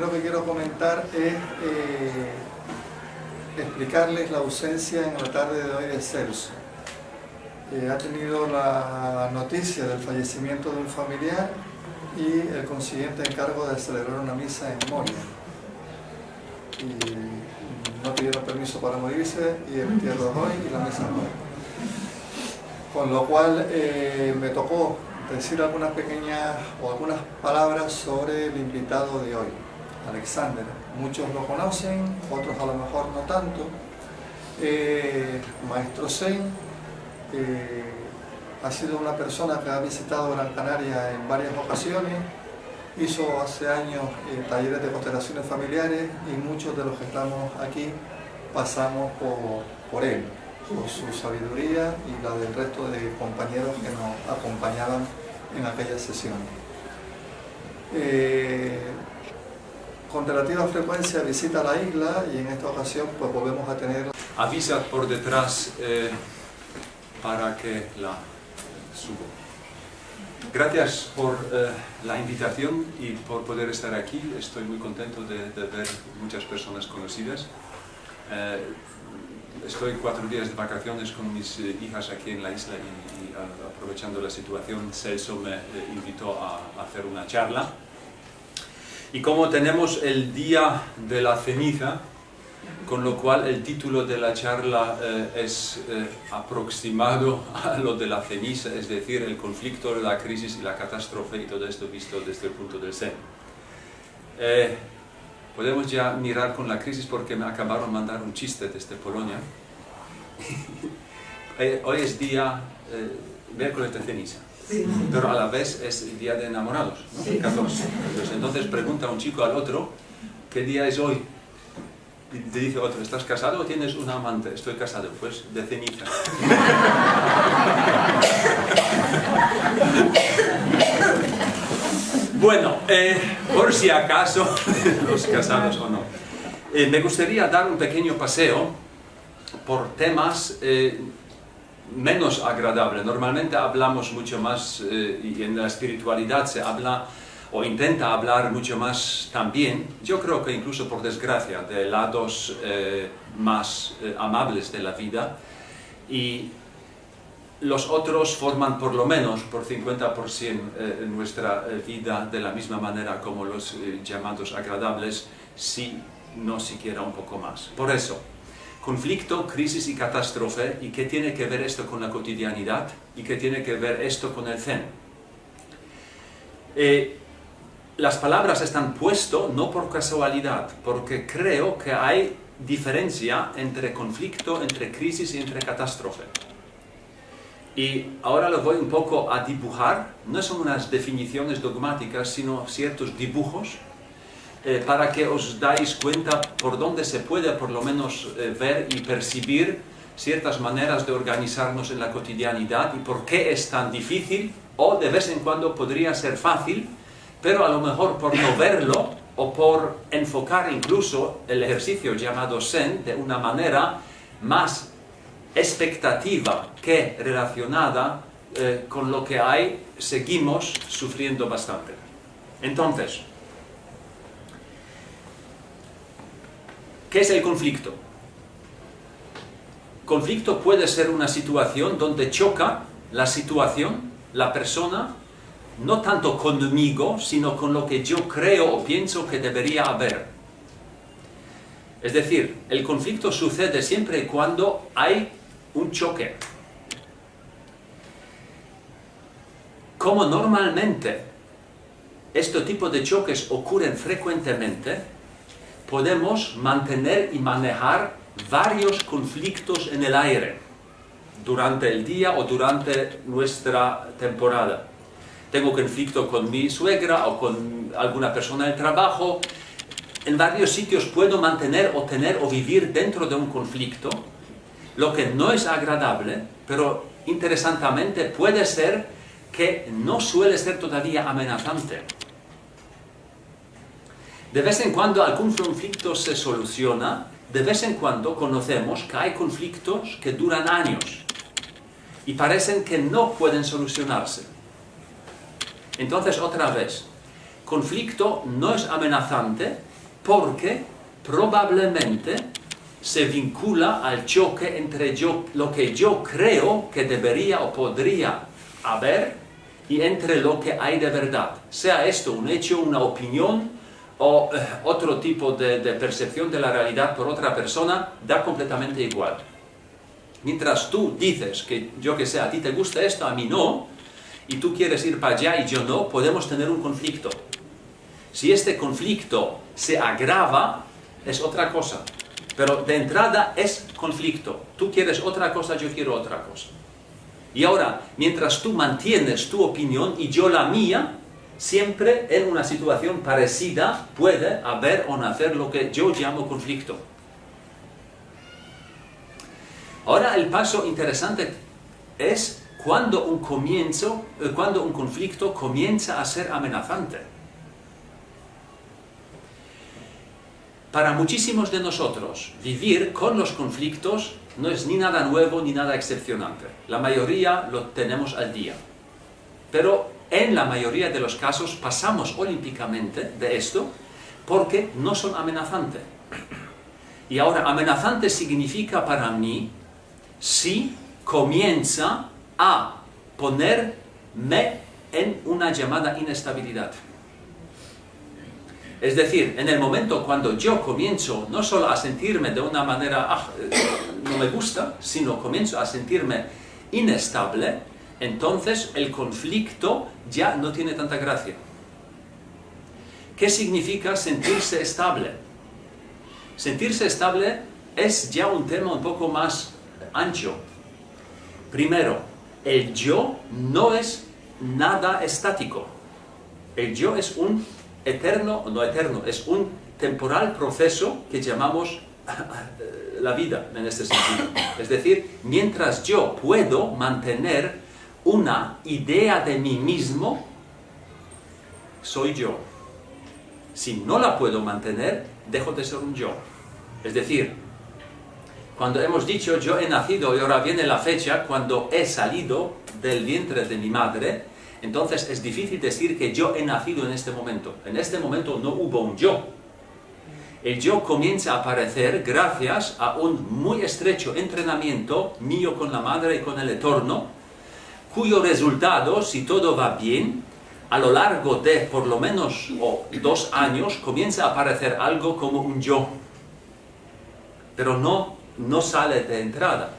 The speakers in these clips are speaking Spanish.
primero que quiero comentar es explicarles la ausencia en la tarde de hoy de Celso. Ha tenido la noticia del fallecimiento de un familiar y el consiguiente encargo de celebrar una misa en Moria. Y no pidieron permiso para morirse y el entierro es hoy y la misa es hoy. Con lo cual me tocó decir algunas pequeñas o algunas palabras sobre el invitado de hoy, Alexander. Muchos lo conocen, otros a lo mejor no tanto. Maestro Zen ha sido una persona que ha visitado Gran Canaria en varias ocasiones, hizo hace años talleres de constelaciones familiares y muchos de los que estamos aquí pasamos por él, por su sabiduría y la del resto de compañeros que nos acompañaban en aquella sesión. Con relativa frecuencia visita la isla y en esta ocasión pues volvemos a tener... Avisa por detrás para que la subo. Gracias por la invitación y por poder estar aquí. Estoy muy contento de ver muchas personas conocidas. Estoy 4 días de vacaciones con mis hijas aquí en la isla y aprovechando la situación, Celso me invitó a hacer una charla. Y como tenemos el día de la ceniza, con lo cual el título de la charla es aproximado a lo de la ceniza, es decir, el conflicto, la crisis y la catástrofe y todo esto visto desde el punto del Zen. Podemos ya mirar con la crisis porque me acabaron de mandar un chiste desde Polonia. Hoy es día miércoles de ceniza, pero a la vez es el día de enamorados, ¿no? Sí. 14. Entonces pregunta un chico al otro, ¿qué día es hoy? Y te dice otro, ¿estás casado o tienes una amante? Estoy casado, pues de ceniza. Bueno, por si acaso, los casados o no, me gustaría dar un pequeño paseo por temas menos agradables. Normalmente hablamos mucho más, y en la espiritualidad se habla o intenta hablar mucho más también, yo creo que incluso por desgracia, de lados más amables de la vida, y los otros forman por lo menos por 50% nuestra vida de la misma manera como los llamados agradables, si no siquiera un poco más. Por eso, conflicto, crisis y catástrofe, ¿y qué tiene que ver esto con la cotidianidad? ¿Y qué tiene que ver esto con el Zen? Las palabras están puestas no por casualidad, porque creo que hay diferencia entre conflicto, entre crisis y entre catástrofe. Y ahora lo voy un poco a dibujar, no son unas definiciones dogmáticas, sino ciertos dibujos, para que os dais cuenta por dónde se puede por lo menos ver y percibir ciertas maneras de organizarnos en la cotidianidad y por qué es tan difícil, o de vez en cuando podría ser fácil, pero a lo mejor por no verlo o por enfocar incluso el ejercicio llamado Zen de una manera más expectativa que relacionada con lo que hay, seguimos sufriendo bastante. Entonces, ¿qué es el conflicto? Conflicto puede ser una situación donde choca la situación, la persona, no tanto conmigo, sino con lo que yo creo o pienso que debería haber. Es decir, el conflicto sucede siempre y cuando hay un choque. Como normalmente este tipo de choques ocurren frecuentemente, podemos mantener y manejar varios conflictos en el aire durante el día o durante nuestra temporada. Tengo conflicto con mi suegra o con alguna persona del trabajo. En varios sitios puedo mantener o tener o vivir dentro de un conflicto, lo que no es agradable, pero interesantemente puede ser que no suele ser todavía amenazante. De vez en cuando algún conflicto se soluciona, de vez en cuando conocemos que hay conflictos que duran años y parecen que no pueden solucionarse. Entonces, otra vez, conflicto no es amenazante, porque probablemente se vincula al choque entre lo que yo creo que debería o podría haber y entre lo que hay de verdad. Sea esto un hecho, una opinión o otro tipo de percepción de la realidad por otra persona, da completamente igual. Mientras tú dices que, yo que sé, a ti te gusta esto, a mí no, y tú quieres ir para allá y yo no, podemos tener un conflicto. Si este conflicto se agrava, es otra cosa. Pero de entrada es conflicto. Tú quieres otra cosa, yo quiero otra cosa. Y ahora, mientras tú mantienes tu opinión y yo la mía, siempre en una situación parecida puede haber o nacer lo que yo llamo conflicto. Ahora el paso interesante es cuando un conflicto comienza a ser amenazante. Para muchísimos de nosotros, vivir con los conflictos no es ni nada nuevo ni nada excepcionante. La mayoría lo tenemos al día. Pero en la mayoría de los casos pasamos olímpicamente de esto porque no son amenazantes. Y ahora, amenazante significa para mí si comienza a ponerme en una llamada inestabilidad. Es decir, en el momento cuando yo comienzo no solo a sentirme de una manera, no me gusta, sino comienzo a sentirme inestable, entonces el conflicto ya no tiene tanta gracia. ¿Qué significa sentirse estable? Sentirse estable es ya un tema un poco más ancho. Primero, el yo no es nada estático. El yo es un es un temporal proceso que llamamos la vida en este sentido. Es decir, mientras yo puedo mantener una idea de mí mismo, soy yo. Si no la puedo mantener, dejo de ser un yo. Es decir, cuando hemos dicho yo he nacido y ahora viene la fecha cuando he salido del vientre de mi madre, entonces es difícil decir que yo he nacido en este momento. En este momento no hubo un yo. El yo comienza a aparecer gracias a un muy estrecho entrenamiento mío con la madre y con el Eterno, cuyo resultado, si todo va bien, a lo largo de por lo menos 2 años, comienza a aparecer algo como un yo. Pero no sale de entrada.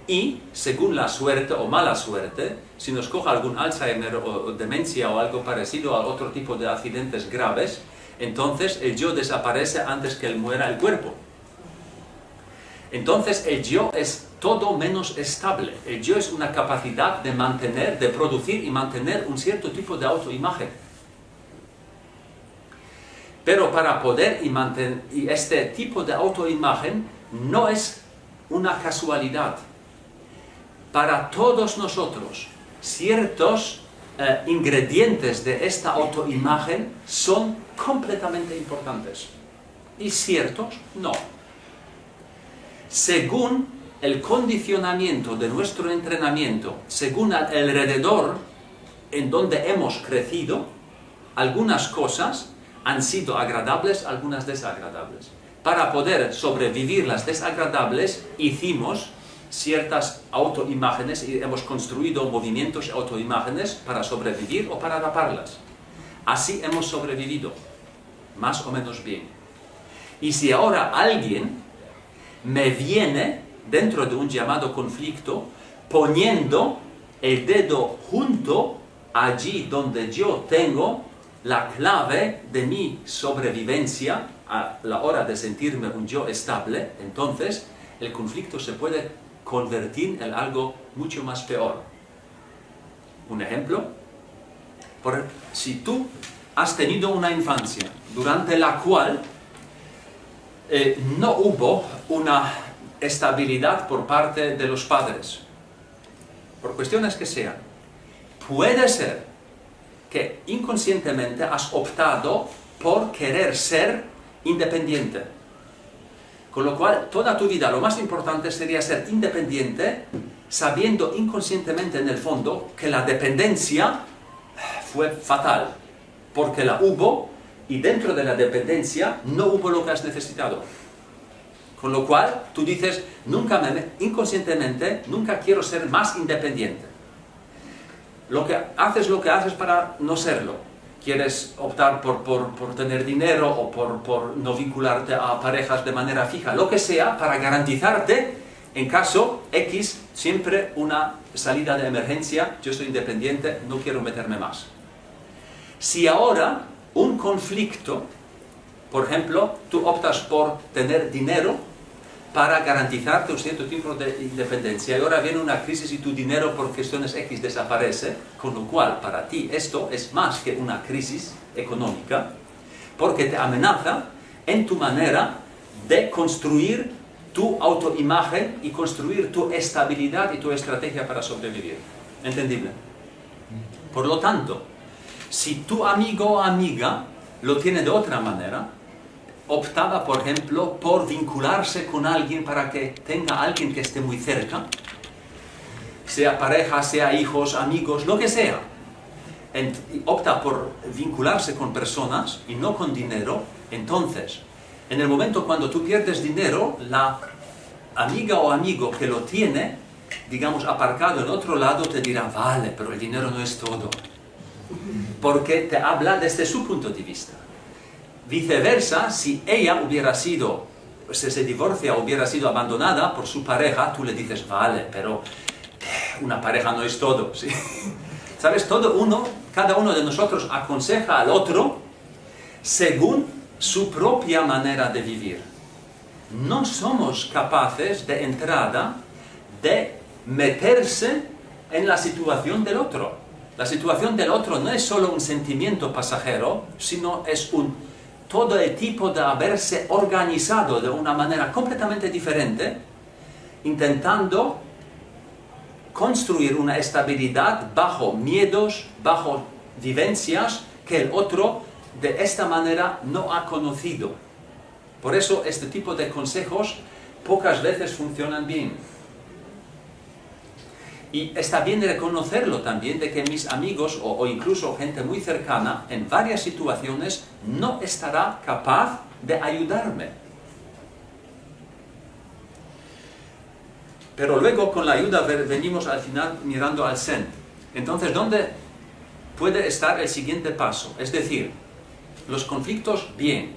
Y, según la suerte o mala suerte, si nos coge algún Alzheimer o demencia o algo parecido a otro tipo de accidentes graves, entonces el yo desaparece antes que muera el cuerpo. Entonces el yo es todo menos estable. El yo es una capacidad de mantener, de producir y mantener un cierto tipo de autoimagen. Pero para poder y este tipo de autoimagen no es una casualidad. Para todos nosotros, ciertos ingredientes de esta autoimagen son completamente importantes y ciertos no. Según el condicionamiento de nuestro entrenamiento, según el alrededor en donde hemos crecido, algunas cosas han sido agradables, algunas desagradables. Para poder sobrevivir las desagradables, hicimos ciertas autoimágenes y hemos construido movimientos autoimágenes para sobrevivir o para taparlas. Así hemos sobrevivido, más o menos bien. Y si ahora alguien me viene dentro de un llamado conflicto poniendo el dedo junto allí donde yo tengo la clave de mi sobrevivencia a la hora de sentirme un yo estable, entonces el conflicto se puede convertir en algo mucho más peor. Un ejemplo, si tú has tenido una infancia durante la cual no hubo una estabilidad por parte de los padres, por cuestiones que sean, puede ser que inconscientemente has optado por querer ser independiente. Con lo cual, toda tu vida lo más importante sería ser independiente, sabiendo inconscientemente en el fondo que la dependencia fue fatal, porque la hubo, y dentro de la dependencia no hubo lo que has necesitado. Con lo cual, tú dices, inconscientemente, nunca quiero ser más independiente. Lo que haces para no serlo. Quieres optar por tener dinero o por no vincularte a parejas de manera fija, lo que sea, para garantizarte, en caso X, siempre una salida de emergencia, yo soy independiente, no quiero meterme más. Si ahora un conflicto, por ejemplo, tú optas por tener dinero para garantizarte un cierto tipo de independencia, y ahora viene una crisis y tu dinero por cuestiones X desaparece, con lo cual para ti esto es más que una crisis económica, porque te amenaza en tu manera de construir tu autoimagen y construir tu estabilidad y tu estrategia para sobrevivir. ¿Entendible? Por lo tanto, si tu amigo o amiga lo tiene de otra manera, optaba, por ejemplo, por vincularse con alguien para que tenga alguien que esté muy cerca, sea pareja, sea hijos, amigos, lo que sea. Opta por vincularse con personas y no con dinero. Entonces, en el momento cuando tú pierdes dinero, la amiga o amigo que lo tiene, digamos, aparcado en otro lado, te dirá, vale, pero el dinero no es todo. Porque te habla desde su punto de vista. Viceversa, si ella hubiera sido, si se divorcia o hubiera sido abandonada por su pareja, tú le dices, vale, pero una pareja no es todo, ¿sí? ¿Sabes? Cada uno de nosotros aconseja al otro según su propia manera de vivir. No somos capaces de entrada de meterse en la situación del otro. La situación del otro no es solo un sentimiento pasajero, sino es todo el tipo de haberse organizado de una manera completamente diferente, intentando construir una estabilidad bajo miedos, bajo vivencias que el otro de esta manera no ha conocido. Por eso este tipo de consejos pocas veces funcionan bien. Y está bien reconocerlo también de que mis amigos o incluso gente muy cercana en varias situaciones no estará capaz de ayudarme. Pero luego con la ayuda venimos al final mirando al Zen. Entonces, ¿dónde puede estar el siguiente paso? Es decir, los conflictos bien,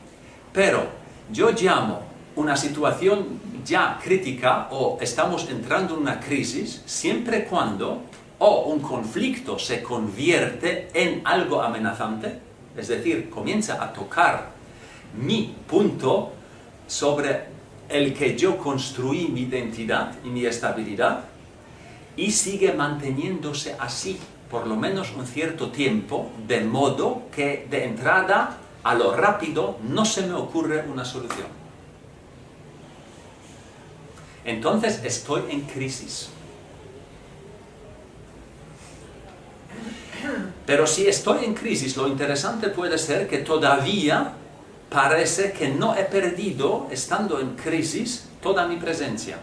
pero yo llamo una situación ya crítica o estamos entrando en una crisis siempre cuando un conflicto se convierte en algo amenazante, es decir, comienza a tocar mi punto sobre el que yo construí mi identidad y mi estabilidad y sigue manteniéndose así por lo menos un cierto tiempo, de modo que de entrada a lo rápido no se me ocurre una solución. Entonces estoy en crisis. Pero si estoy en crisis, lo interesante puede ser que todavía parece que no he perdido, estando en crisis, toda mi presencia.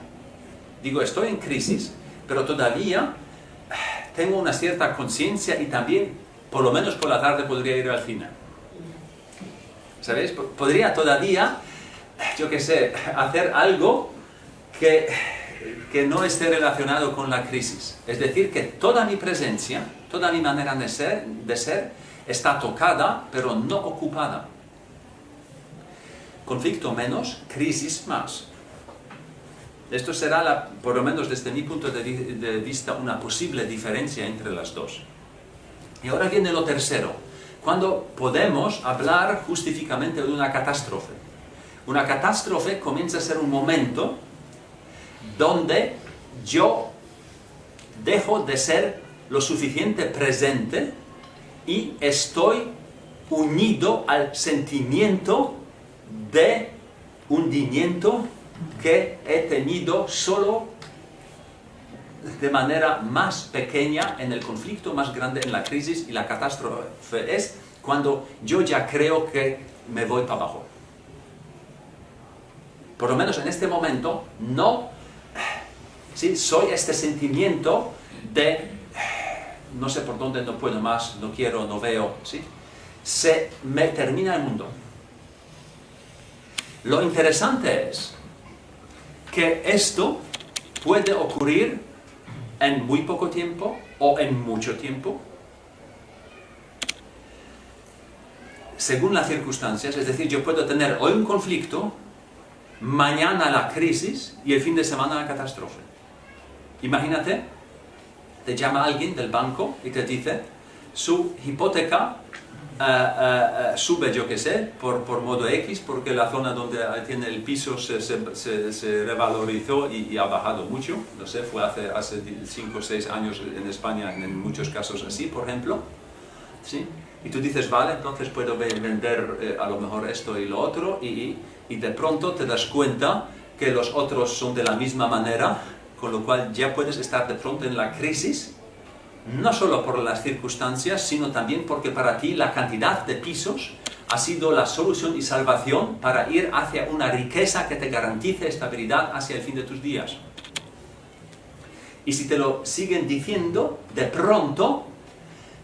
Digo, estoy en crisis, pero todavía tengo una cierta conciencia y también, por lo menos por la tarde, podría ir al cine. ¿Sabéis? Podría todavía, yo qué sé, hacer algo que no esté relacionado con la crisis. Es decir, que toda mi presencia, toda mi manera de ser está tocada, pero no ocupada. Conflicto menos, crisis más. Esto será, por lo menos desde mi punto de vista, una posible diferencia entre las dos. Y ahora viene lo tercero, cuando podemos hablar justificadamente de una catástrofe. Una catástrofe comienza a ser un momento donde yo dejo de ser lo suficiente presente y estoy unido al sentimiento de hundimiento que he tenido solo de manera más pequeña en el conflicto más grande, en la crisis, y la catástrofe es cuando yo ya creo que me voy para abajo. Por lo menos en este momento no, ¿sí? Soy este sentimiento de no sé por dónde, no puedo más, no quiero, no veo, ¿sí? termina el mundo. Lo interesante es que esto puede ocurrir en muy poco tiempo o en mucho tiempo, según las circunstancias. Es decir, yo puedo tener hoy un conflicto, mañana la crisis y el fin de semana la catástrofe. Imagínate, te llama alguien del banco y te dice, su hipoteca sube, yo que sé, por modo X, porque la zona donde tiene el piso se revalorizó y ha bajado mucho. No sé, fue hace 5 o 6 años en España, en muchos casos así, por ejemplo. ¿Sí? Y tú dices, vale, entonces puedo vender a lo mejor esto y lo otro, y de pronto te das cuenta que los otros son de la misma manera, con lo cual ya puedes estar de pronto en la crisis, no solo por las circunstancias, sino también porque para ti la cantidad de pisos ha sido la solución y salvación para ir hacia una riqueza que te garantice estabilidad hacia el fin de tus días. Y si te lo siguen diciendo, de pronto,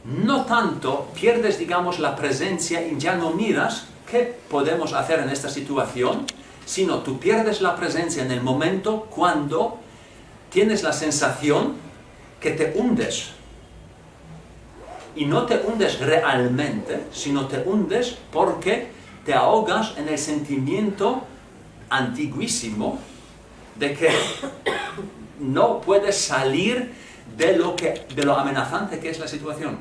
no tanto pierdes, digamos, la presencia y ya no miras qué podemos hacer en esta situación, sino tú pierdes la presencia en el momento cuando tienes la sensación que te hundes. Y no te hundes realmente, sino te hundes porque te ahogas en el sentimiento antiguísimo de que no puedes salir de lo amenazante que es la situación.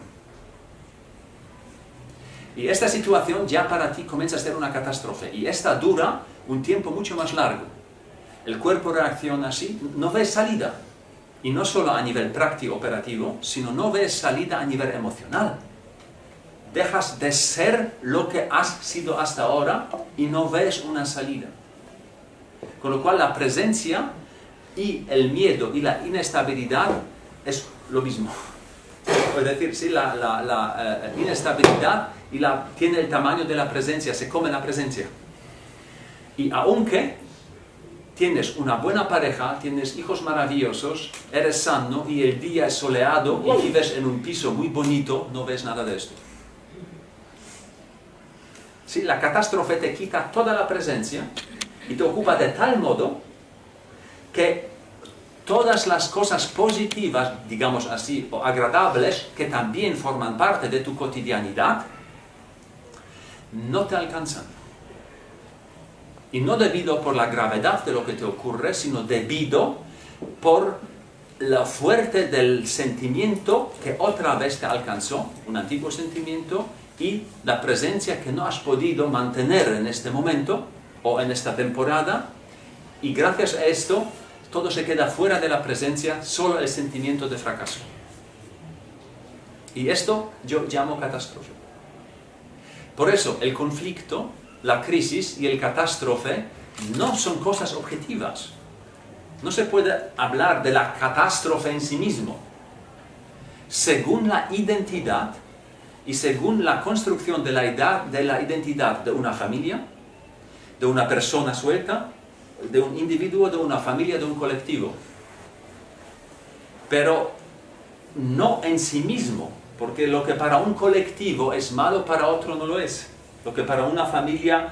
Y esta situación ya para ti comienza a ser una catástrofe, y esta dura un tiempo mucho más largo. El cuerpo reacciona así, no ves salida. Y no solo a nivel práctico operativo, sino no ves salida a nivel emocional. Dejas de ser lo que has sido hasta ahora y no ves una salida. Con lo cual la presencia y el miedo y la inestabilidad es lo mismo. Es decir, sí, la inestabilidad tiene el tamaño de la presencia, se come la presencia. Y aunque tienes una buena pareja, tienes hijos maravillosos, eres sano y el día es soleado y vives en un piso muy bonito, no ves nada de esto. Sí, la catástrofe te quita toda la presencia y te ocupa de tal modo que todas las cosas positivas, digamos así, o agradables, que también forman parte de tu cotidianidad, no te alcanzan. Y no debido por la gravedad de lo que te ocurre, sino debido por lo fuerte del sentimiento que otra vez te alcanzó, un antiguo sentimiento, y la presencia que no has podido mantener en este momento o en esta temporada, y gracias a esto todo se queda fuera de la presencia, solo el sentimiento de fracaso. Y esto yo llamo catástrofe. Por eso el conflicto, la crisis y el catástrofe no son cosas objetivas. No se puede hablar de la catástrofe en sí mismo. Según la identidad y según la construcción de la identidad de una familia, de una persona suelta, de un individuo, de una familia, de un colectivo. Pero no en sí mismo, porque lo que para un colectivo es malo, para otro no lo es. Lo que para una familia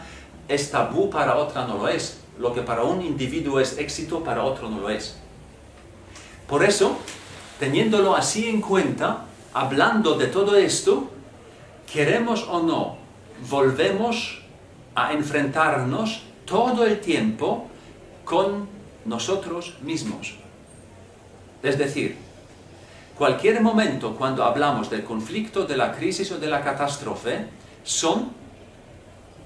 es tabú, para otra no lo es. Lo que para un individuo es éxito, para otro no lo es. Por eso, teniéndolo así en cuenta, hablando de todo esto, queremos o no, volvemos a enfrentarnos todo el tiempo con nosotros mismos. Es decir, cualquier momento cuando hablamos del conflicto, de la crisis o de la catástrofe, son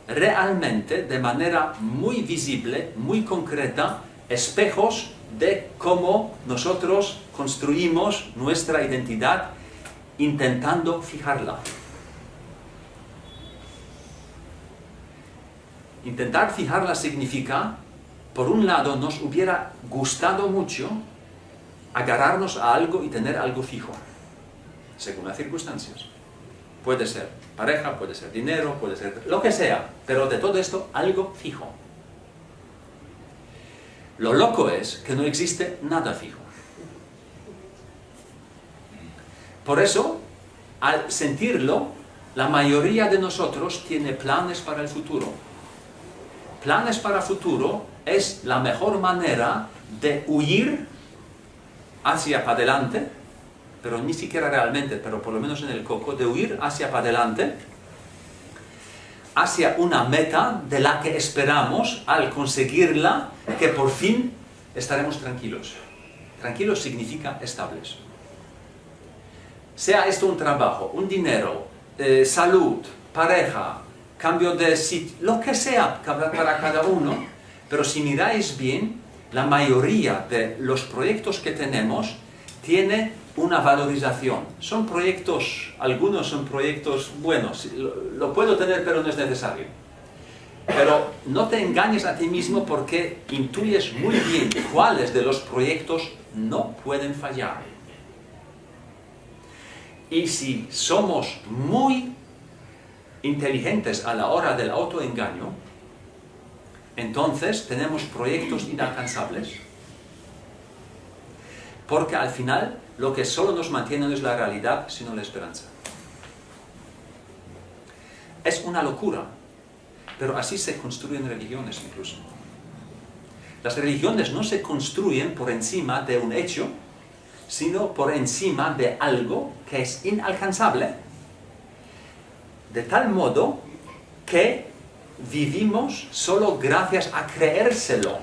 realmente, de manera muy visible, muy concreta, espejos de cómo nosotros construimos nuestra identidad intentando fijarla. Intentar fijarla significa, por un lado, nos hubiera gustado mucho agarrarnos a algo y tener algo fijo, según las circunstancias. Puede ser pareja, puede ser dinero, puede ser lo que sea, pero de todo esto, algo fijo. Lo loco es que no existe nada fijo. Por eso, al sentirlo, la mayoría de nosotros tiene planes para el futuro. Planes para el futuro es la mejor manera de huir hacia para adelante, pero ni siquiera realmente, pero por lo menos en el coco, de huir hacia para adelante, hacia una meta de la que esperamos, al conseguirla, que por fin estaremos tranquilos. Tranquilos significa estables. Sea esto un trabajo, un dinero, salud, pareja, cambio de sitio, lo que sea para cada uno, pero si miráis bien, la mayoría de los proyectos que tenemos tiene una valorización. Son proyectos, algunos son proyectos buenos, lo puedo tener pero no es necesario. Pero no te engañes a ti mismo porque intuyes muy bien cuáles de los proyectos no pueden fallar. Y si somos muy inteligentes a la hora del autoengaño, entonces tenemos proyectos inalcanzables. Porque al final lo que solo nos mantiene no es la realidad, sino la esperanza. Es una locura, pero así se construyen religiones incluso. Las religiones no se construyen por encima de un hecho, sino por encima de algo que es inalcanzable, de tal modo que vivimos solo gracias a creérselo,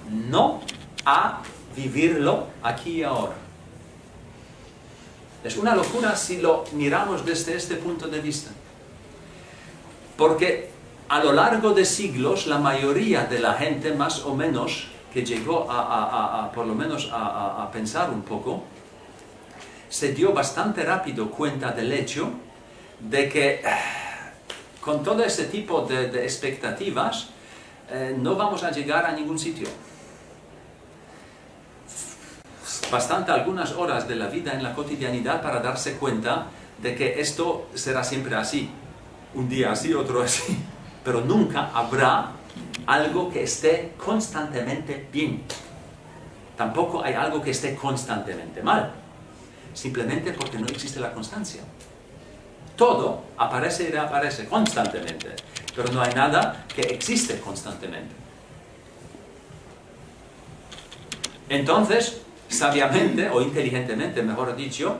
no a vivirlo aquí y ahora. Es una locura si lo miramos desde este punto de vista. Porque a lo largo de siglos, la mayoría de la gente, más o menos, que llegó por lo menos a pensar un poco, se dio bastante rápido cuenta del hecho de que con todo ese tipo de expectativas no vamos a llegar a ningún sitio. Bastante algunas horas de la vida en la cotidianidad para darse cuenta de que esto será siempre así. Un día así, otro así. Pero nunca habrá algo que esté constantemente bien. Tampoco hay algo que esté constantemente mal. Simplemente porque no existe la constancia. Todo aparece y reaparece constantemente, pero no hay nada que existe constantemente. Entonces, sabiamente o inteligentemente, mejor dicho,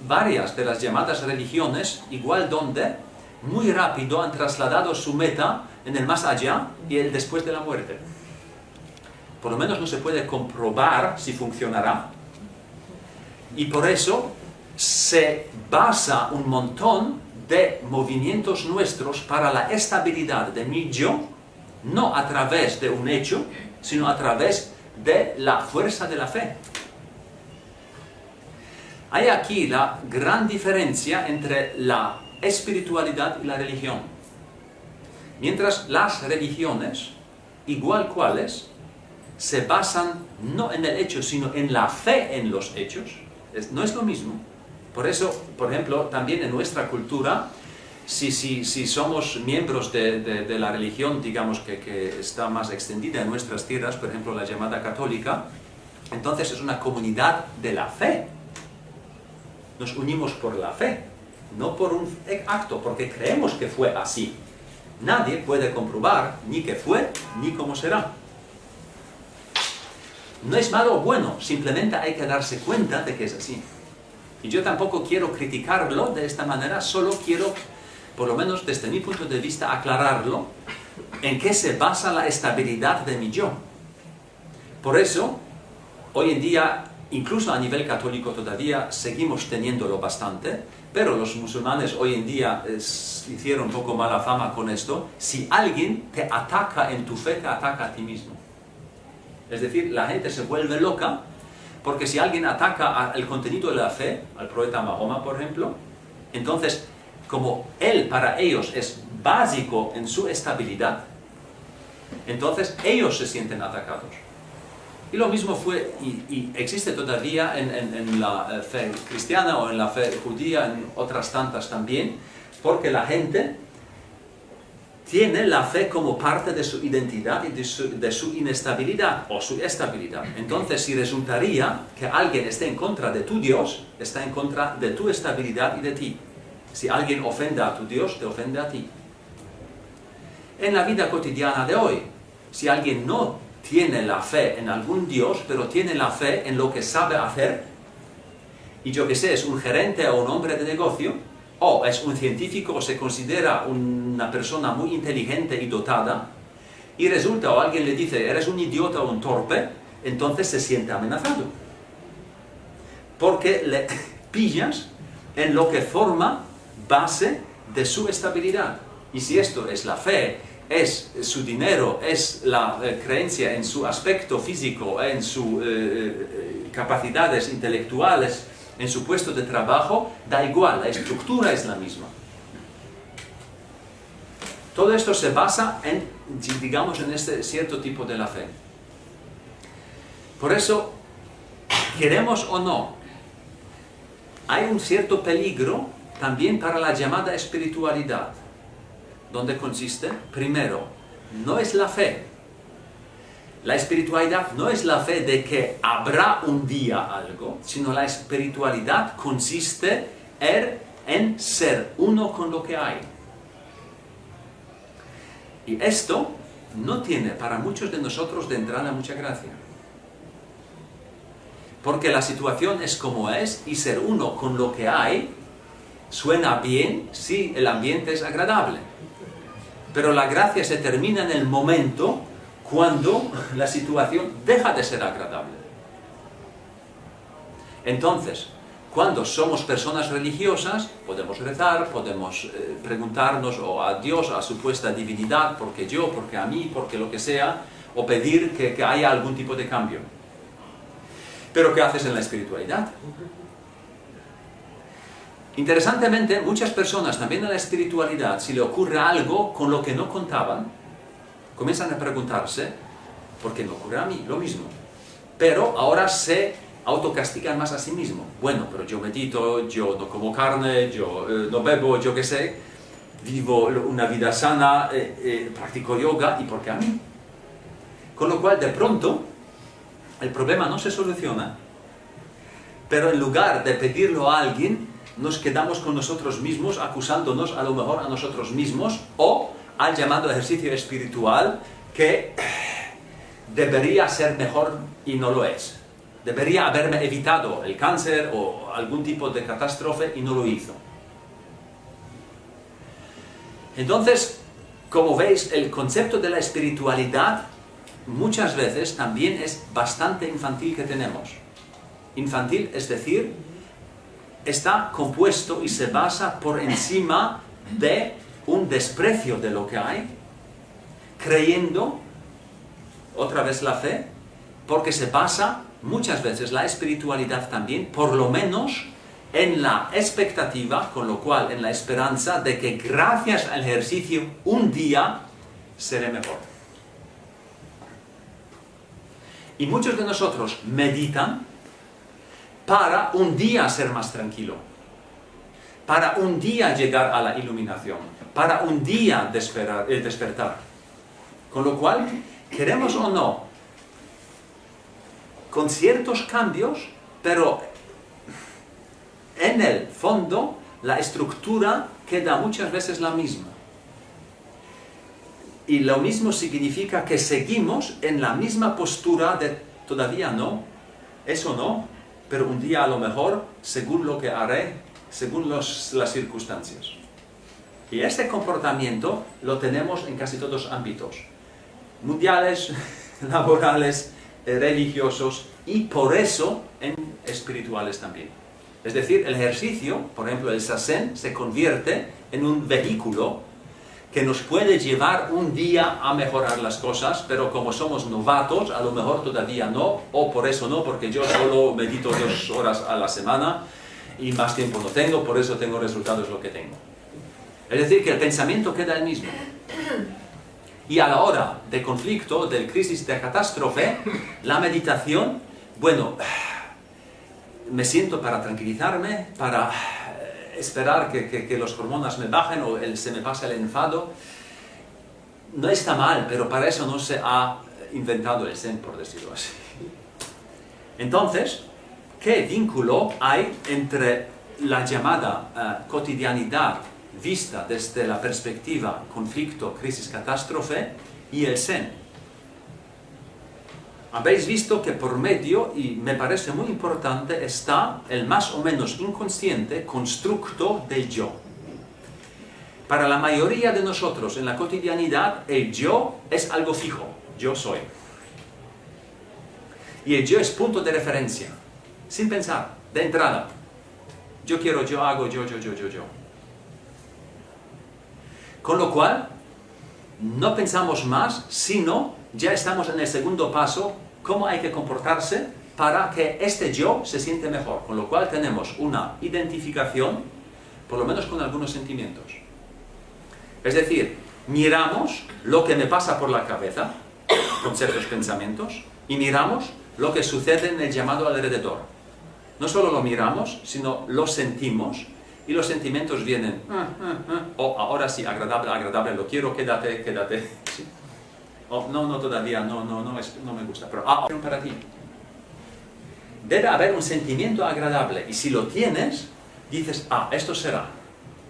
varias de las llamadas religiones, igual donde, muy rápido han trasladado su meta en el más allá y el después de la muerte. Por lo menos no se puede comprobar si funcionará. Y por eso se basa un montón de movimientos nuestros para la estabilidad de mi yo, no a través de un hecho, sino a través de la fuerza de la fe. Hay aquí la gran diferencia entre la espiritualidad y la religión. Mientras las religiones, igual cuales, se basan no en el hecho, sino en la fe en los hechos, no es lo mismo. Por eso, por ejemplo, también en nuestra cultura, si somos miembros de la religión, digamos, que está más extendida en nuestras tierras, por ejemplo, la llamada católica, entonces es una comunidad de la fe. Nos unimos por la fe, no por un acto, porque creemos que fue así. Nadie puede comprobar ni qué fue, ni cómo será. No es malo o bueno, simplemente hay que darse cuenta de que es así. Y yo tampoco quiero criticarlo de esta manera, solo quiero, por lo menos desde mi punto de vista, aclararlo en qué se basa la estabilidad de mi yo. Por eso, hoy en día, incluso a nivel católico todavía, seguimos teniéndolo bastante, pero los musulmanes hoy en día hicieron un poco mala fama con esto. Si alguien te ataca en tu fe, te ataca a ti mismo. Es decir, la gente se vuelve loca porque si alguien ataca el contenido de la fe, al profeta Mahoma, por ejemplo, entonces, como él para ellos es básico en su estabilidad, entonces ellos se sienten atacados. Y lo mismo fue, y existe todavía en la fe cristiana o en la fe judía, en otras tantas también, porque la gente tiene la fe como parte de su identidad y de su inestabilidad o su estabilidad. Entonces, si resultaría que alguien esté en contra de tu Dios, está en contra de tu estabilidad y de ti. Si alguien ofende a tu Dios, te ofende a ti. En la vida cotidiana de hoy, si alguien no tiene la fe en algún Dios, pero tiene la fe en lo que sabe hacer, y yo que sé, es un gerente o un hombre de negocio, o es un científico o se considera una persona muy inteligente y dotada, y resulta o alguien le dice, eres un idiota o un torpe, entonces se siente amenazado. Porque le pillas en lo que forma base de su estabilidad. Y si esto es la fe, es su dinero, es la creencia en su aspecto físico, en sus capacidades intelectuales, en su puesto de trabajo, da igual, la estructura es la misma. Todo esto se basa en, digamos, en este cierto tipo de la fe. Por eso, queremos o no, hay un cierto peligro también para la llamada espiritualidad, donde consiste, primero, no es la fe. La espiritualidad no es la fe de que habrá un día algo, sino la espiritualidad consiste en ser uno con lo que hay. Y esto no tiene para muchos de nosotros de entrada mucha gracia. Porque la situación es como es y ser uno con lo que hay suena bien si el ambiente es agradable. Pero la gracia se termina en el momento cuando la situación deja de ser agradable. Entonces, cuando somos personas religiosas, podemos rezar, podemos preguntarnos o a Dios, a supuesta divinidad, porque yo, porque a mí, porque lo que sea, o pedir que haya algún tipo de cambio. Pero ¿qué haces en la espiritualidad? Interesantemente, muchas personas también en la espiritualidad, si le ocurre algo con lo que no contaban, comienzan a preguntarse, ¿por qué me ocurre a mí? Lo mismo. Pero ahora se autocastigan más a sí mismos. Bueno, pero yo medito, yo no como carne, yo no bebo, yo qué sé, vivo una vida sana, practico yoga, ¿y por qué a mí? Con lo cual, de pronto, el problema no se soluciona, pero en lugar de pedirlo a alguien, nos quedamos con nosotros mismos, acusándonos a lo mejor a nosotros mismos, o al llamado ejercicio espiritual, que debería ser mejor y no lo es. Debería haberme evitado el cáncer o algún tipo de catástrofe y no lo hizo. Entonces, como veis, el concepto de la espiritualidad muchas veces también es bastante infantil que tenemos. Infantil, es decir, está compuesto y se basa por encima de un desprecio de lo que hay, creyendo, otra vez la fe, porque se basa muchas veces la espiritualidad también, por lo menos en la expectativa, con lo cual en la esperanza de que gracias al ejercicio un día seré mejor. Y muchos de nosotros meditan para un día ser más tranquilo, para un día llegar a la iluminación, para un día despertar. Con lo cual, queremos o no, con ciertos cambios, pero en el fondo la estructura queda muchas veces la misma. Y lo mismo significa que seguimos en la misma postura de todavía no, eso no, pero un día a lo mejor, según lo que haré, según las circunstancias. Y este comportamiento lo tenemos en casi todos los ámbitos, mundiales, laborales, religiosos y por eso en espirituales también. Es decir, el ejercicio, por ejemplo el sasen, se convierte en un vehículo que nos puede llevar un día a mejorar las cosas, pero como somos novatos, a lo mejor todavía no, o por eso no, porque yo solo medito 2 horas a la semana y más tiempo no tengo, por eso tengo resultados lo que tengo. Es decir, que el pensamiento queda el mismo. Y a la hora de conflicto, de crisis, de catástrofe, la meditación, bueno, me siento para tranquilizarme, para esperar que los hormonas me bajen o se me pase el enfado. No está mal, pero para eso no se ha inventado el Zen, por decirlo así. Entonces, ¿qué vínculo hay entre la llamada cotidianidad vista desde la perspectiva conflicto, crisis, catástrofe y el Zen. Habéis visto que por medio, y me parece muy importante, está el más o menos inconsciente constructo del yo. Para la mayoría de nosotros en la cotidianidad, el yo es algo fijo, yo soy. Y el yo es punto de referencia, sin pensar, de entrada. Yo quiero, yo hago, yo. Con lo cual, no pensamos más, sino ya estamos en el segundo paso, cómo hay que comportarse para que este yo se siente mejor. Con lo cual tenemos una identificación, por lo menos con algunos sentimientos. Es decir, miramos lo que me pasa por la cabeza, con ciertos pensamientos, y miramos lo que sucede en el llamado alrededor. No solo lo miramos, sino lo sentimos, y los sentimientos vienen, o ahora sí, agradable, lo quiero, quédate, sí. O no, todavía, no me gusta, pero para ti. Debe haber un sentimiento agradable, y si lo tienes, dices, esto será.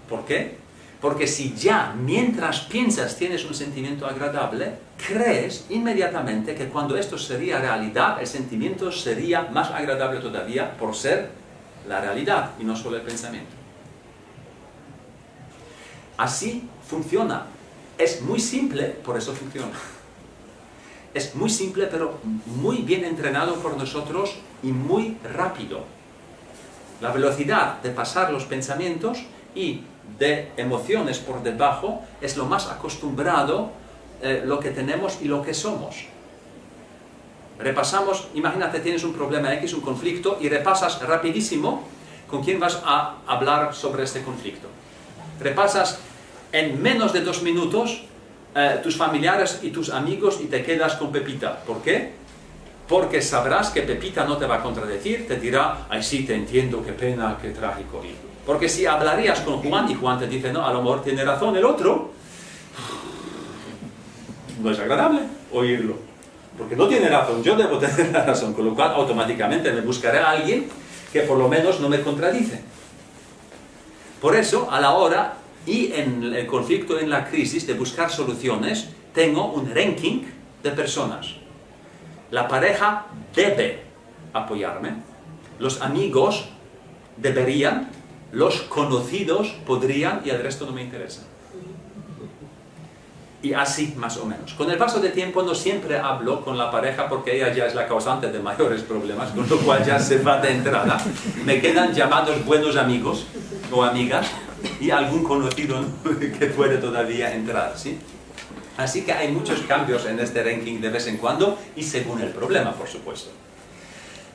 ¿Por qué? Porque si ya, mientras piensas, tienes un sentimiento agradable, crees inmediatamente que cuando esto sería realidad, el sentimiento sería más agradable todavía por ser la realidad y no solo el pensamiento. Así funciona. Es muy simple, por eso funciona. Es muy simple, pero muy bien entrenado por nosotros y muy rápido. La velocidad de pasar los pensamientos y de emociones por debajo es lo más acostumbrado lo que tenemos y lo que somos. Repasamos, imagínate, tienes un problema X, un conflicto, y repasas rapidísimo con quién vas a hablar sobre este conflicto. Repasas en menos de 2 minutos tus familiares y tus amigos y te quedas con Pepita. ¿Por qué? Porque sabrás que Pepita no te va a contradecir, te dirá, ay sí, te entiendo, qué pena, qué trágico. Porque si hablarías con Juan y Juan te dice, no, a lo mejor tiene razón el otro, no es agradable oírlo. Porque no tiene razón, yo debo tener la razón, con lo cual automáticamente me buscaré a alguien que por lo menos no me contradice. Por eso, a la hora y en el conflicto, en la crisis de buscar soluciones, tengo un ranking de personas. La pareja debe apoyarme, los amigos deberían, los conocidos podrían y el resto no me interesa. Y así más o menos. Con el paso del tiempo no siempre hablo con la pareja porque ella ya es la causante de mayores problemas, con lo cual ya se va de entrada. Me quedan llamados buenos amigos o amigas y algún conocido que puede todavía entrar, ¿sí? Así que hay muchos cambios en este ranking de vez en cuando y según el problema, por supuesto.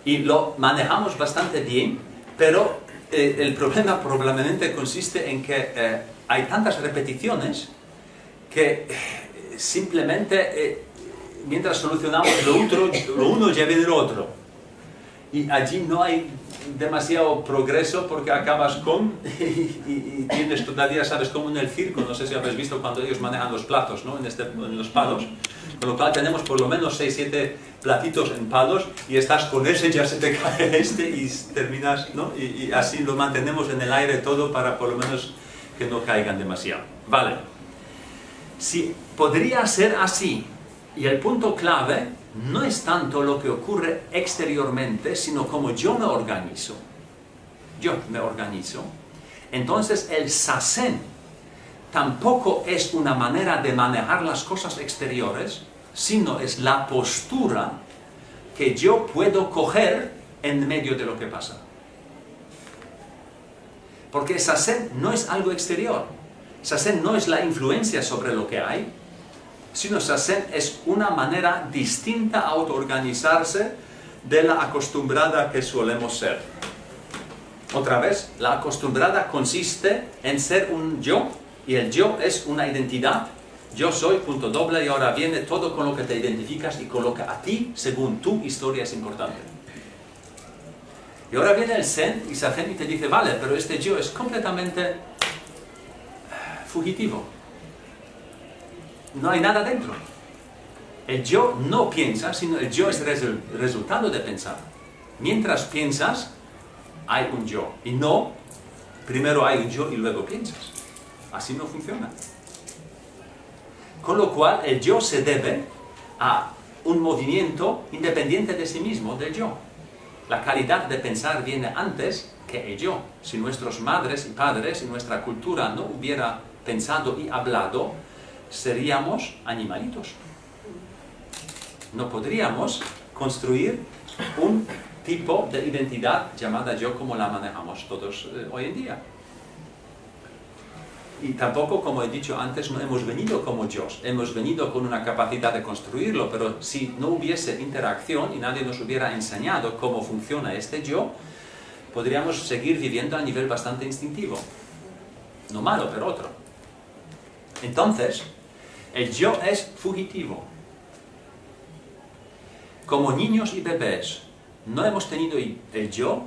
Y lo manejamos bastante bien, pero el problema probablemente consiste en que hay tantas repeticiones que simplemente mientras solucionamos lo uno ya viene lo otro. Y allí no hay demasiado progreso porque acabas con y tienes todavía, sabes, como en el circo, no sé si habéis visto cuando ellos manejan los platos, ¿no? en los palos, con lo cual tenemos por lo menos 6-7 platitos en palos y estás con ese, ya se te cae y terminas, ¿no? Y así lo mantenemos en el aire todo para por lo menos que no caigan demasiado. Vale. Si podría ser así, y el punto clave no es tanto lo que ocurre exteriormente, sino cómo yo me organizo. Entonces el Zazen tampoco es una manera de manejar las cosas exteriores, sino es la postura que yo puedo coger en medio de lo que pasa. Porque el Zazen no es algo exterior. Zazen no es la influencia sobre lo que hay, sino Zazen es una manera distinta a autoorganizarse de la acostumbrada que solemos ser. Otra vez, la acostumbrada consiste en ser un yo, y el yo es una identidad. Yo soy, punto doble, y ahora viene todo con lo que te identificas y con lo que a ti, según tu historia, es importante. Y ahora viene el Zen y Zazen y te dice, vale, pero este yo es completamente fugitivo. No hay nada dentro. El yo no piensa, sino el yo es resultado de pensar. Mientras piensas, hay un yo. Y no primero hay un yo y luego piensas. Así no funciona. Con lo cual, el yo se debe a un movimiento independiente de sí mismo, del yo. La calidad de pensar viene antes que el yo. Si nuestros madres y padres y nuestra cultura no hubiera pensado y hablado, seríamos animalitos. No podríamos construir un tipo de identidad llamada yo como la manejamos todos hoy en día. Y tampoco, como he dicho antes, no hemos venido como Dios, hemos venido con una capacidad de construirlo, pero si no hubiese interacción y nadie nos hubiera enseñado cómo funciona este yo, podríamos seguir viviendo a nivel bastante instintivo. No malo, pero otro. Entonces, el yo es fugitivo. Como niños y bebés, no hemos tenido el yo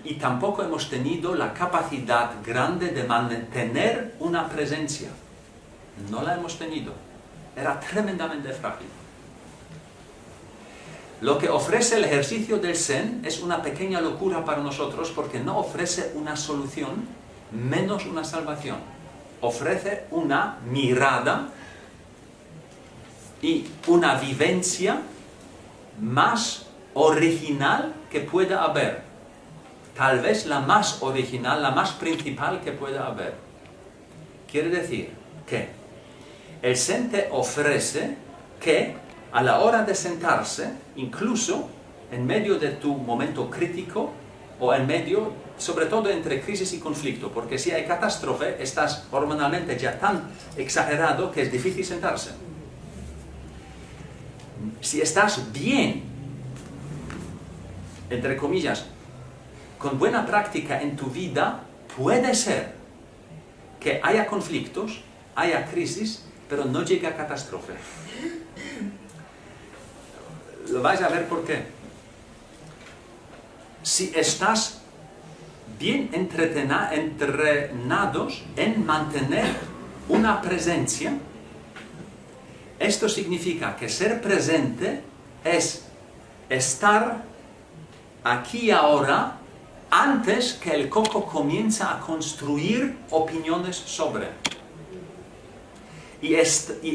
y tampoco hemos tenido la capacidad grande de mantener una presencia. No la hemos tenido. Era tremendamente frágil. Lo que ofrece el ejercicio del Zen es una pequeña locura para nosotros porque no ofrece una solución, menos una salvación. Ofrece una mirada y una vivencia más original que pueda haber. Tal vez la más original, la más principal que pueda haber. Quiere decir que el Zen te ofrece que a la hora de sentarse, incluso en medio de tu momento crítico o en medio, sobre todo entre crisis y conflicto, porque si hay catástrofe, estás hormonalmente ya tan exagerado que es difícil sentarse. Si estás bien, entre comillas, con buena práctica en tu vida, puede ser que haya conflictos, haya crisis, pero no llegue a catástrofe. Lo vais a ver por qué. Si estás bien entrenados en mantener una presencia, esto significa que ser presente es estar aquí y ahora antes que el coco comienza a construir opiniones sobre. Y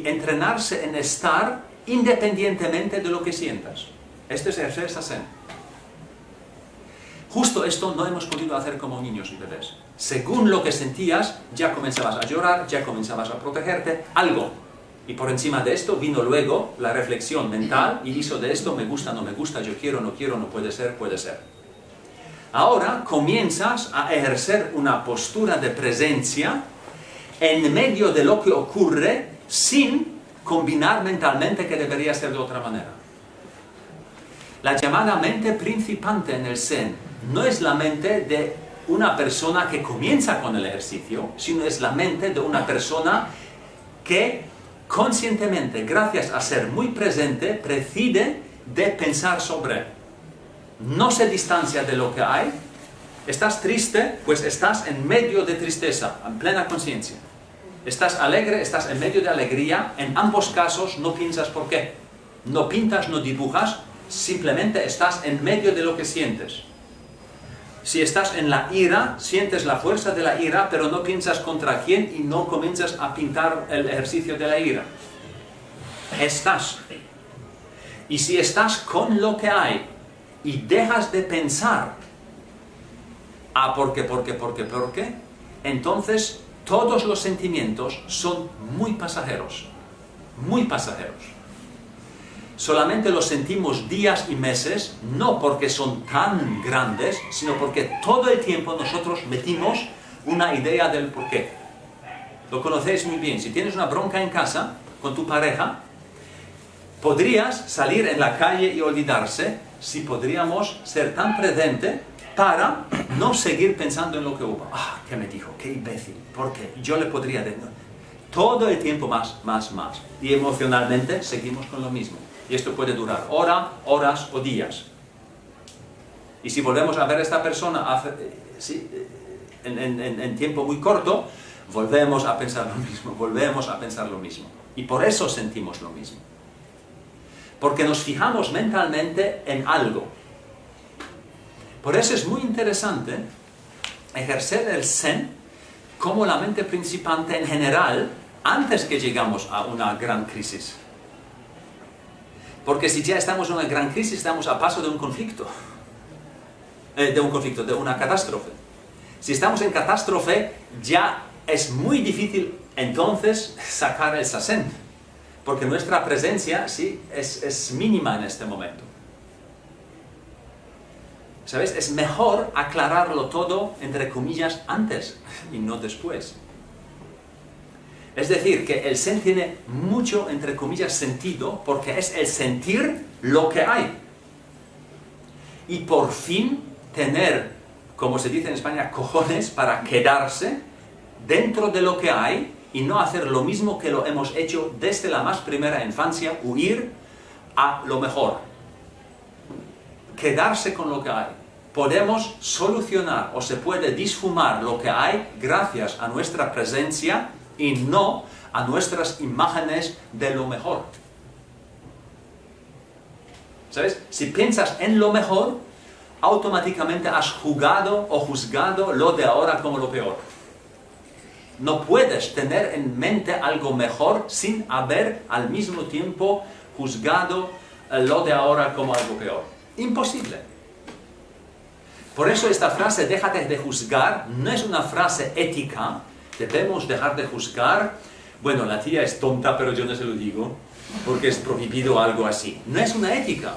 entrenarse en estar independientemente de lo que sientas. Este es el ejercicio Zen. Justo esto no hemos podido hacer como niños y bebés. Según lo que sentías, ya comenzabas a llorar, ya comenzabas a protegerte, algo. Y por encima de esto vino luego la reflexión mental y hizo de esto me gusta, no me gusta, yo quiero, no puede ser, puede ser. Ahora comienzas a ejercer una postura de presencia en medio de lo que ocurre sin combinar mentalmente que debería ser de otra manera. La llamada mente principante en el Zen no es la mente de una persona que comienza con el ejercicio, sino es la mente de una persona que conscientemente, gracias a ser muy presente, decide de pensar sobre. No se distancia de lo que hay. Estás triste, pues estás en medio de tristeza, en plena conciencia. Estás alegre, estás en medio de alegría. En ambos casos no piensas por qué. No pintas, no dibujas, simplemente estás en medio de lo que sientes. Si estás en la ira, sientes la fuerza de la ira, pero no piensas contra quién y no comienzas a pintar el ejercicio de la ira. Estás. Y si estás con lo que hay y dejas de pensar, ¿por qué? Entonces todos los sentimientos son muy pasajeros. Muy pasajeros. Solamente los sentimos días y meses, no porque son tan grandes, sino porque todo el tiempo nosotros metimos una idea del porqué. Lo conocéis muy bien. Si tienes una bronca en casa con tu pareja, podrías salir en la calle y olvidarse si podríamos ser tan presentes para no seguir pensando en lo que hubo. ¿Qué me dijo? ¿Qué imbécil? ¿Por qué? Yo le podría decir. Todo el tiempo más. Y emocionalmente seguimos con lo mismo. Y esto puede durar horas o días. Y si volvemos a ver a esta persona en tiempo muy corto, volvemos a pensar lo mismo. Y por eso sentimos lo mismo. Porque nos fijamos mentalmente en algo. Por eso es muy interesante ejercer el Zen como la mente principante en general antes que llegamos a una gran crisis. Porque si ya estamos en una gran crisis, estamos a paso de un conflicto. De una catástrofe. Si estamos en catástrofe, ya es muy difícil entonces sacar el Zazen. Porque nuestra presencia, sí, es mínima en este momento. ¿Sabes? Es mejor aclararlo todo, entre comillas, antes y no después. Es decir, que el Zen tiene mucho, entre comillas, sentido, porque es el sentir lo que hay. Y por fin tener, como se dice en España, cojones para quedarse dentro de lo que hay y no hacer lo mismo que lo hemos hecho desde la más primera infancia, huir a lo mejor. Quedarse con lo que hay. Podemos solucionar o se puede disfumar lo que hay gracias a nuestra presencia y no a nuestras imágenes de lo mejor. ¿Sabes? Si piensas en lo mejor, automáticamente has juzgado o juzgado lo de ahora como lo peor. No puedes tener en mente algo mejor sin haber al mismo tiempo juzgado lo de ahora como algo peor. Imposible. Por eso esta frase, déjate de juzgar, no es una frase ética. Debemos dejar de juzgar. Bueno, la tía es tonta, pero yo no se lo digo, porque es prohibido algo así. No es una ética,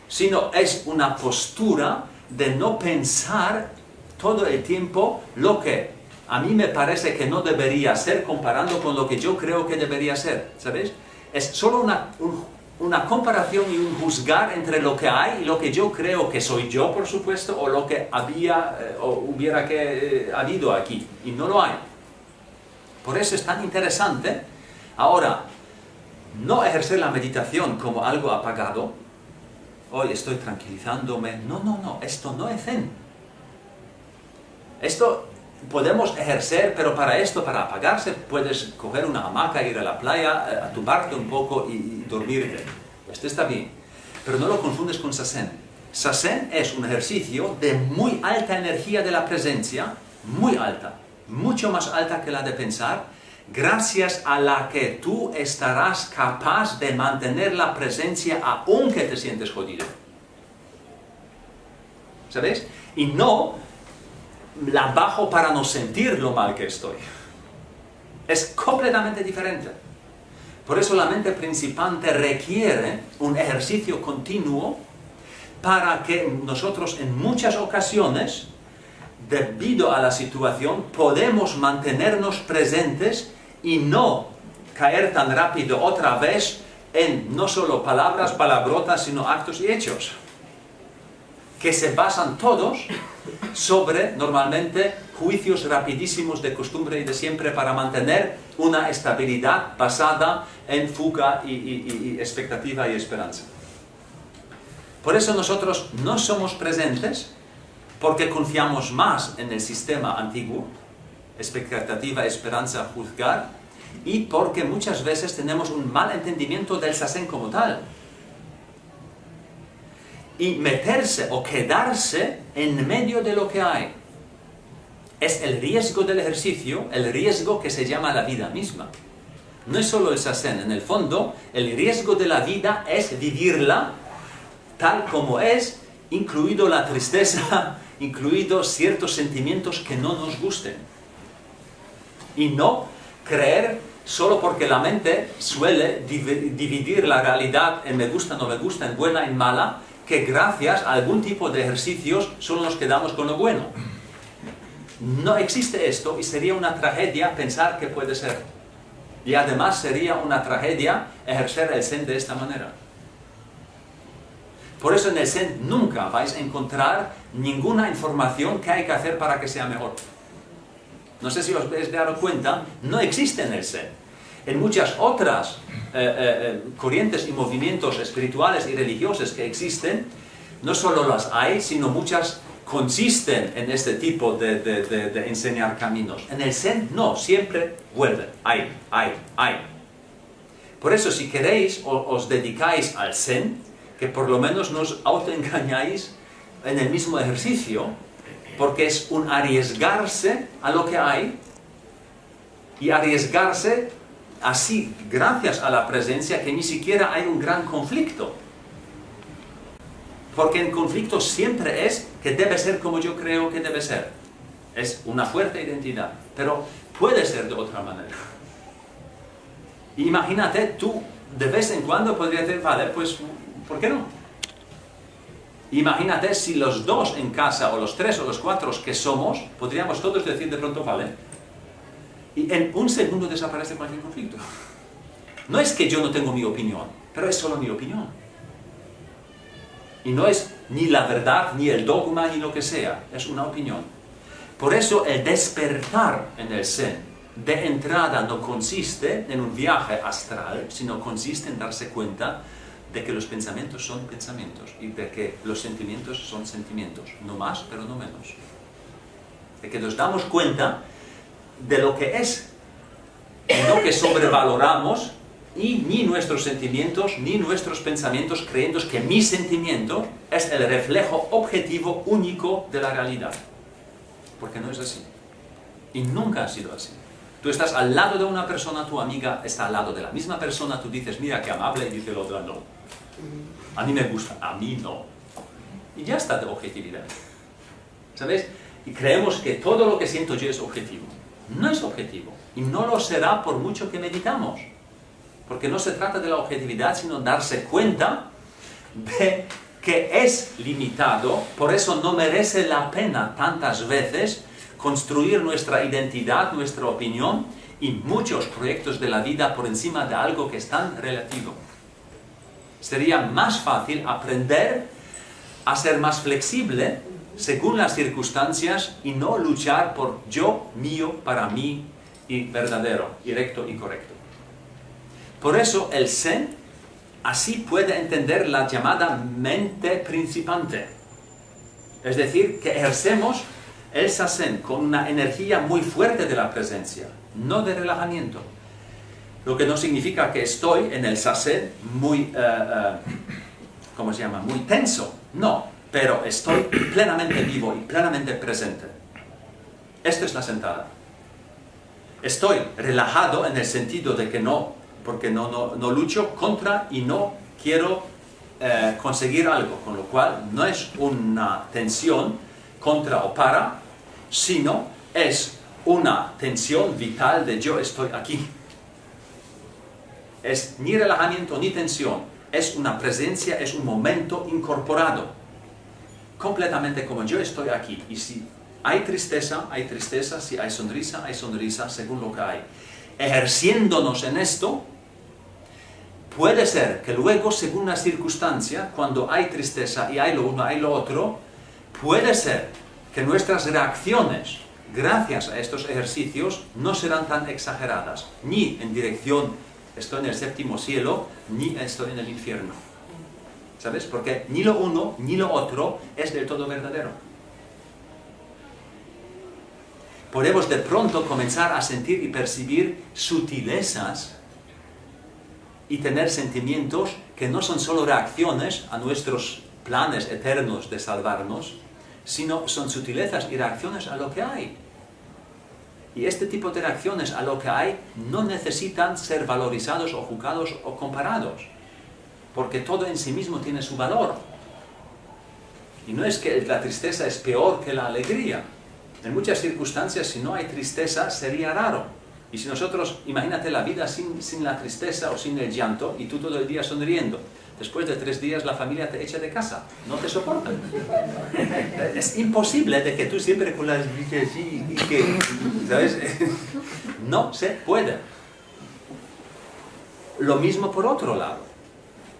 sino es una postura de no pensar todo el tiempo lo que a mí me parece que no debería ser comparando con lo que yo creo que debería ser, ¿sabes? Es solo una comparación y un juzgar entre lo que hay y lo que yo creo que soy yo, por supuesto, o lo que había o hubiera habido aquí, y no lo hay. Por eso es tan interesante, ahora, no ejercer la meditación como algo apagado. Hoy estoy tranquilizándome. No, esto no es Zen. Esto podemos ejercer, pero para esto, para apagarse, puedes coger una hamaca, ir a la playa, tumbarte un poco y dormirte. Esto está bien. Pero no lo confundes con Zazen. Zazen es un ejercicio de muy alta energía de la presencia, muy alta, mucho más alta que la de pensar, gracias a la que tú estarás capaz de mantener la presencia aunque te sientes jodido. ¿Sabes? Y no la bajo para no sentir lo mal que estoy. Es completamente diferente. Por eso la mente principante requiere un ejercicio continuo para que nosotros en muchas ocasiones, debido a la situación, podemos mantenernos presentes y no caer tan rápido otra vez en no solo palabras, palabrotas, sino actos y hechos, que se basan todos sobre, normalmente, juicios rapidísimos de costumbre y de siempre para mantener una estabilidad basada en fuga y expectativa y esperanza. Por eso nosotros no somos presentes, porque confiamos más en el sistema antiguo, expectativa, esperanza, juzgar, y porque muchas veces tenemos un mal entendimiento del Zazen como tal. Y meterse o quedarse en medio de lo que hay es el riesgo del ejercicio, el riesgo que se llama la vida misma. No es solo el Zazen, en el fondo, el riesgo de la vida es vivirla tal como es, incluido la tristeza, incluidos ciertos sentimientos que no nos gusten. Y no creer solo porque la mente suele dividir la realidad en me gusta, no me gusta, en buena, en mala, que gracias a algún tipo de ejercicios solo nos quedamos con lo bueno. No existe esto y sería una tragedia pensar que puede ser. Y además sería una tragedia ejercer el Zen de esta manera. Por eso en el Zen nunca vais a encontrar ninguna información que hay que hacer para que sea mejor. No sé si os habéis dado cuenta, no existe en el Zen. En muchas otras corrientes y movimientos espirituales y religiosos que existen, no solo las hay, sino muchas consisten en este tipo de enseñar caminos. En el Zen no, siempre vuelve, hay. Por eso si queréis os dedicáis al Zen, que por lo menos no os autoengañáis en el mismo ejercicio, porque es un arriesgarse a lo que hay, y arriesgarse así, gracias a la presencia, que ni siquiera hay un gran conflicto. Porque el conflicto siempre es que debe ser como yo creo que debe ser. Es una fuerte identidad, pero puede ser de otra manera. Imagínate, tú de vez en cuando podrías decir, vale, pues, ¿por qué no? Imagínate si los dos en casa, o los tres o los cuatro que somos, podríamos todos decir de pronto, vale. Y en un segundo desaparece cualquier conflicto. No es que yo no tengo mi opinión, pero es solo mi opinión. Y no es ni la verdad, ni el dogma, ni lo que sea. Es una opinión. Por eso el despertar en el Zen de entrada no consiste en un viaje astral, sino consiste en darse cuenta de que los pensamientos son pensamientos y de que los sentimientos son sentimientos. No más, pero no menos. De que nos damos cuenta de lo que es, y no que sobrevaloramos ni nuestros sentimientos, ni nuestros pensamientos, creyendo que mi sentimiento es el reflejo objetivo único de la realidad. Porque no es así. Y nunca ha sido así. Tú estás al lado de una persona, tu amiga está al lado de la misma persona, tú dices, mira qué amable, y dice el otro, no. A mí me gusta, a mí no. Y ya está de objetividad. ¿Sabes? Y creemos que todo lo que siento yo es objetivo. No es objetivo. Y no lo será por mucho que meditamos. Porque no se trata de la objetividad, sino darse cuenta de que es limitado, por eso no merece la pena tantas veces construir nuestra identidad, nuestra opinión y muchos proyectos de la vida por encima de algo que es tan relativo. Sería más fácil aprender a ser más flexible según las circunstancias y no luchar por yo, mío, para mí y verdadero, y recto y correcto. Por eso el Zen así puede entender la llamada mente principante. Es decir, que ejercemos el Zazen con una energía muy fuerte de la presencia, no de relajamiento. Lo que no significa que estoy en el Zazen muy, ¿cómo se llama? Muy tenso. No, pero estoy plenamente vivo y plenamente presente. Esto es la sentada. Estoy relajado en el sentido de que no, porque no lucho contra y no quiero conseguir algo, con lo cual no es una tensión contra o para, sino es una tensión vital de yo estoy aquí. Es ni relajamiento ni tensión, es una presencia, es un momento incorporado, completamente como yo estoy aquí. Y si hay tristeza, si hay sonrisa, según lo que hay. Ejerciéndonos en esto, puede ser que luego, según la circunstancia, cuando hay tristeza y hay lo uno, hay lo otro, puede ser que nuestras reacciones, gracias a estos ejercicios, no serán tan exageradas, ni en dirección, estoy en el séptimo cielo, ni estoy en el infierno. ¿Sabes? Porque ni lo uno, ni lo otro es del todo verdadero. Podemos de pronto comenzar a sentir y percibir sutilezas y tener sentimientos que no son solo reacciones a nuestros planes eternos de salvarnos, sino son sutilezas y reacciones a lo que hay. Y este tipo de reacciones a lo que hay no necesitan ser valorizados o juzgados o comparados, porque todo en sí mismo tiene su valor. Y no es que la tristeza es peor que la alegría. En muchas circunstancias, si no hay tristeza, sería raro. Y si nosotros, imagínate la vida sin la tristeza o sin el llanto, y tú todo el día sonriendo, después de 3 días la familia te echa de casa, no te soportan. Es imposible de que tú siempre con las brillas así, y que, ¿sabes? No se puede. Lo mismo por otro lado.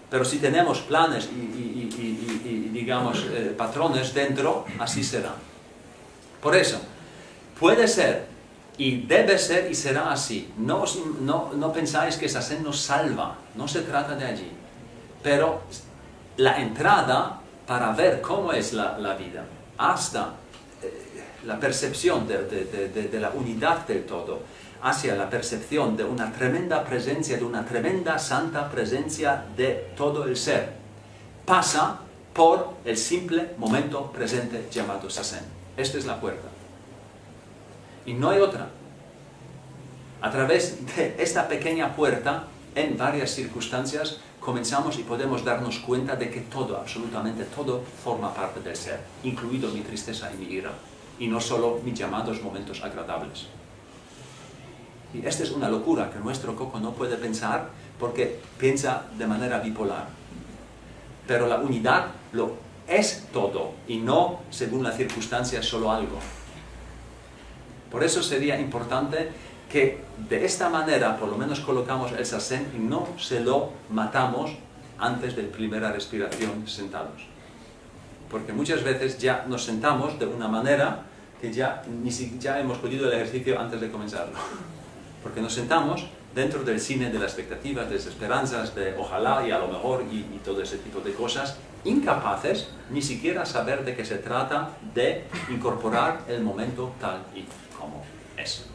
Pero si tenemos planes y digamos, patrones dentro, así será. Por eso, puede ser, y debe ser, y será así. No pensáis que Zazen nos salva, no se trata de allí. Pero la entrada para ver cómo es la vida, hasta la percepción de la unidad del todo, hacia la percepción de una tremenda presencia, de una tremenda santa presencia de todo el ser, pasa por el simple momento presente llamado Zazen. Esta es la puerta. Y no hay otra. A través de esta pequeña puerta, en varias circunstancias, comenzamos y podemos darnos cuenta de que todo, absolutamente todo, forma parte del ser, incluido mi tristeza y mi ira, y no solo mis llamados momentos agradables. Y esta es una locura que nuestro coco no puede pensar porque piensa de manera bipolar. Pero la unidad lo es todo y no, según la circunstancia, solo algo. Por eso sería importante que de esta manera por lo menos colocamos el zazen y no se lo matamos antes de la primera respiración sentados. Porque muchas veces ya nos sentamos de una manera que ya hemos podido el ejercicio antes de comenzarlo. Porque nos sentamos dentro del cine de las expectativas, de las esperanzas, de ojalá y a lo mejor y todo ese tipo de cosas, incapaces ni siquiera saber de qué se trata de incorporar el momento tal y como es.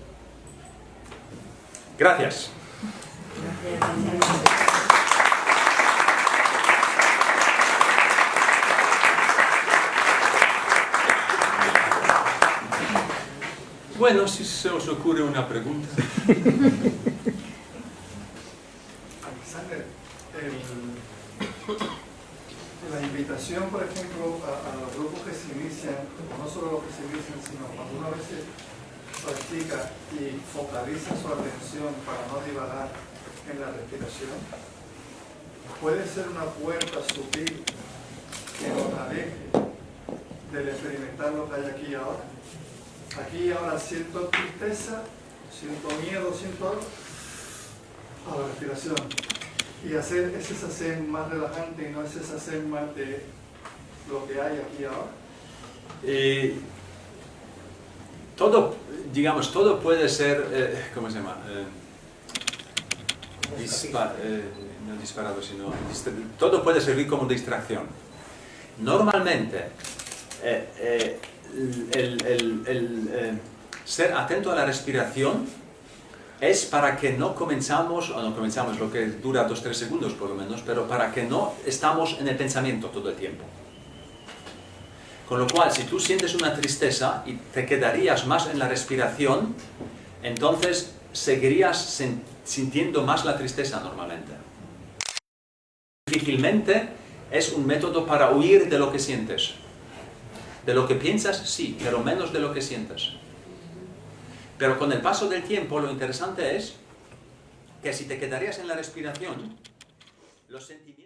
Gracias. Bueno, si se os ocurre una pregunta. Alexander, la invitación, por ejemplo, a los grupos que se inician, no solo los que se inician, sino cuando una vez se practica y focaliza su atención para no divagar en la respiración, puede ser una puerta sutil que nos aleje del experimentar lo que hay aquí y ahora. Aquí y ahora siento tristeza, siento miedo, siento algo, a la respiración. Y hacer ese zazen más relajante y no ese zazen más de lo que hay aquí y ahora. Todo, digamos, todo puede ser, ¿cómo se llama? No disparado, sino todo puede servir como distracción. Normalmente, ser atento a la respiración es para que no comenzamos lo que dura 2-3 segundos por lo menos, pero para que no estamos en el pensamiento todo el tiempo. Con lo cual, si tú sientes una tristeza y te quedarías más en la respiración, entonces seguirías sintiendo más la tristeza normalmente. Difícilmente es un método para huir de lo que sientes. De lo que piensas, sí, pero menos de lo que sientes. Pero con el paso del tiempo, lo interesante es que si te quedarías en la respiración, los sentimientos